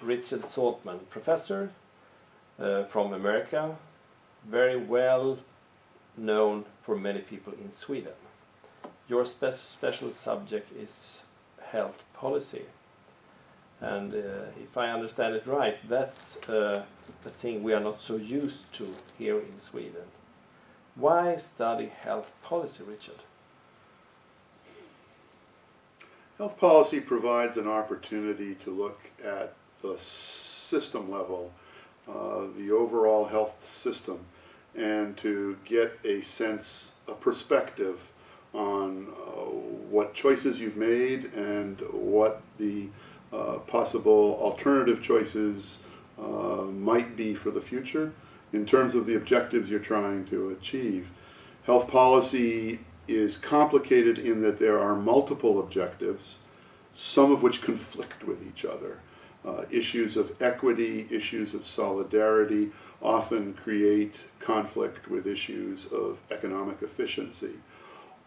Richard Saltman, professor from America, very well known for many people in Sweden. Your special subject is health policy. And if I understand it right, that's a thing we are not so used to here in Sweden. Why study health policy, Richard? Health policy provides an opportunity to look at the system level, the overall health system, and to get a sense, a perspective on what choices you've made and what the possible alternative choices might be for the future in terms of the objectives you're trying to achieve. Health policy is complicated in that there are multiple objectives, some of which conflict with each other. Issues of equity, issues of solidarity often create conflict with issues of economic efficiency.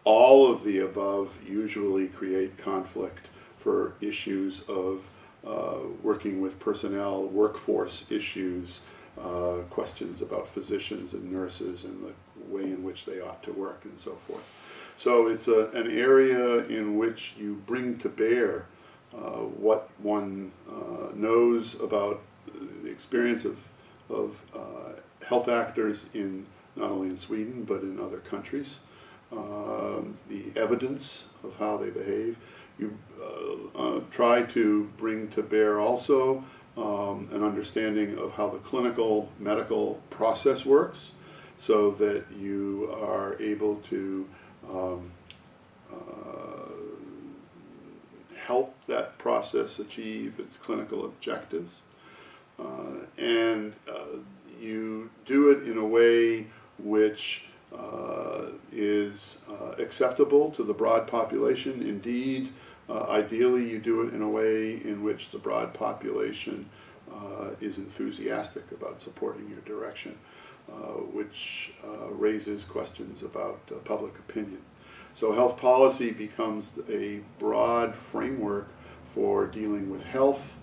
All of the above usually create conflict for issues of working with personnel, workforce issues, questions about physicians and nurses and the way in which they ought to work and so forth. So it's an area in which you bring to bear what one knows about the experience of health actors in not only in Sweden but in other countries, the evidence of how they behave. You try to bring to bear also an understanding of how the clinical medical process works, so that you are able to help that process achieve its clinical objectives. And you do it in a way which is acceptable to the broad population. Indeed, ideally you do it in a way in which the broad population is enthusiastic about supporting your direction, which raises questions about public opinion. So health policy becomes a broad framework for dealing with health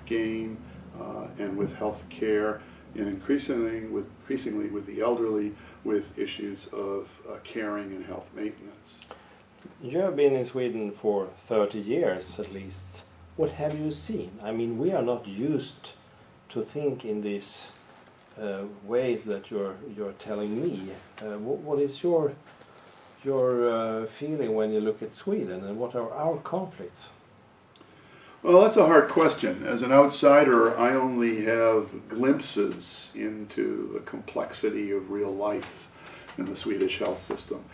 gain, and with health care, and increasingly with the elderly, with issues of caring and health maintenance. You have been in Sweden for 30 years at least. What have you seen? I mean, we are not used to think in these ways that you're telling me. What is your feeling when you look at Sweden, and what are our conflicts? Well, that's a hard question. As an outsider, I only have glimpses into the complexity of real life in the Swedish health system.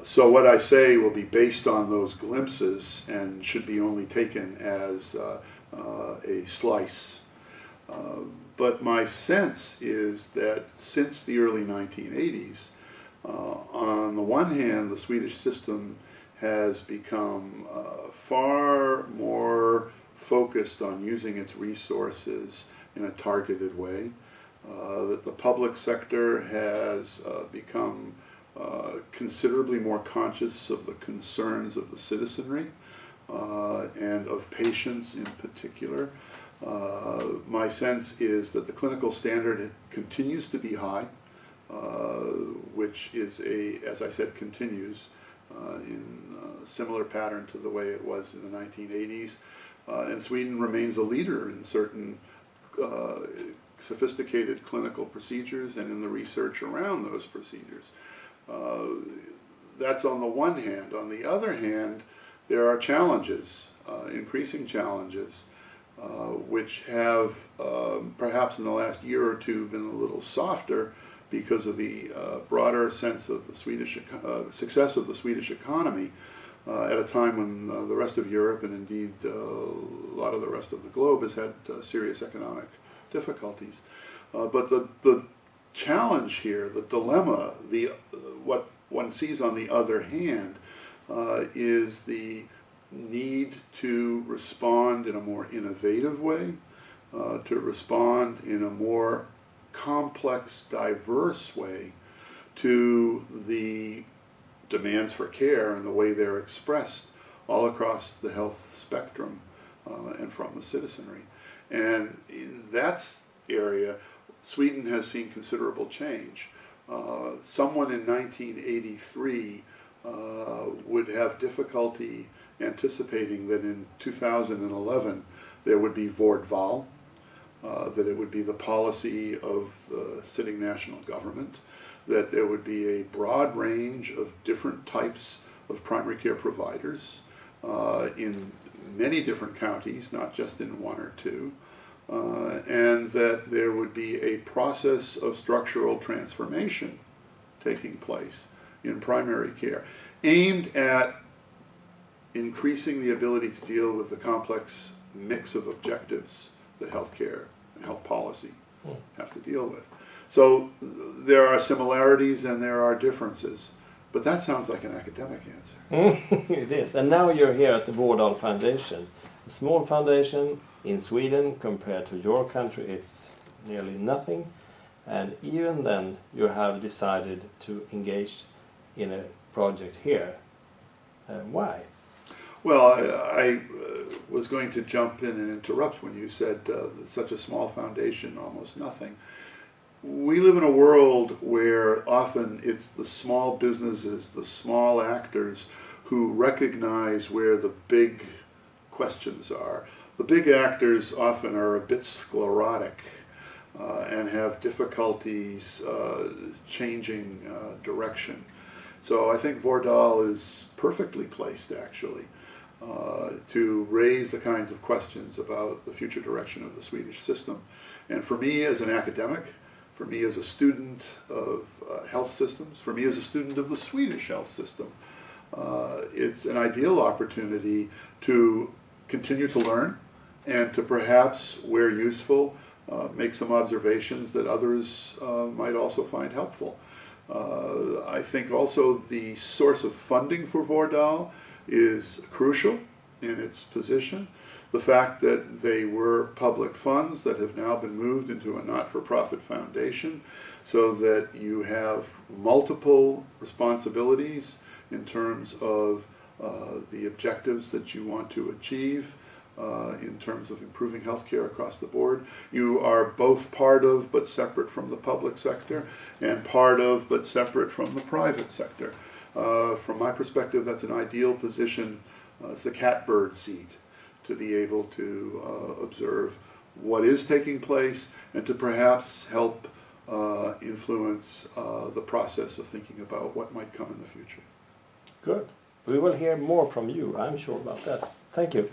So what I say will be based on those glimpses and should be only taken as a slice. But my sense is that since the early 1980s, on the one hand, the Swedish system has become far more focused on using its resources in a targeted way, that the public sector has become considerably more conscious of the concerns of the citizenry and of patients in particular. My sense is that the clinical standard continues to be high, which is as I said, continues in a similar pattern to the way it was in the 1980s. And Sweden remains a leader in certain sophisticated clinical procedures and in the research around those procedures. That's on the one hand. On the other hand, there are challenges, increasing challenges, which have perhaps in the last year or two been a little softer because of the broader sense of the Swedish success of the Swedish economy at a time when the rest of Europe and indeed a lot of the rest of the globe has had serious economic difficulties. But the challenge here, the dilemma, what one sees on the other hand, is the need to respond in a more innovative way, to respond in a more complex, diverse way to the demands for care and the way they're expressed all across the health spectrum and from the citizenry. And in that area, Sweden has seen considerable change. Someone in 1983 would have difficulty anticipating that in 2011 there would be vårdval, that it would be the policy of the sitting national government, that there would be a broad range of different types of primary care providers in many different counties, not just in one or two, and that there would be a process of structural transformation taking place in primary care, aimed at increasing the ability to deal with the complex mix of objectives that healthcare and health policy have to deal with. So there are similarities and there are differences, but that sounds like an academic answer. It is. And now you're here at the Vårdal Foundation, a small foundation in Sweden. Compared to your country, it's nearly nothing. And even then, you have decided to engage in a project here. Why? Well, I was going to jump in and interrupt when you said such a small foundation, almost nothing. We live in a world where often it's the small businesses, the small actors who recognize where the big questions are. The big actors often are a bit sclerotic and have difficulties changing direction. So I think Vårdal is perfectly placed, actually, to raise the kinds of questions about the future direction of the Swedish system. And for me as an academic, for me as a student of health systems, for me as a student of the Swedish health system, it's an ideal opportunity to continue to learn and to perhaps, where useful, make some observations that others might also find helpful. I think also the source of funding for Vårdal is crucial in its position. The fact that they were public funds that have now been moved into a not-for-profit foundation, so that you have multiple responsibilities in terms of the objectives that you want to achieve, in terms of improving healthcare across the board. You are both part of but separate from the public sector, and part of but separate from the private sector. From my perspective, that's an ideal position. It's the catbird seat, to be able to observe what is taking place and to perhaps help influence the process of thinking about what might come in the future. Good. We will hear more from you, I'm sure about that. Thank you.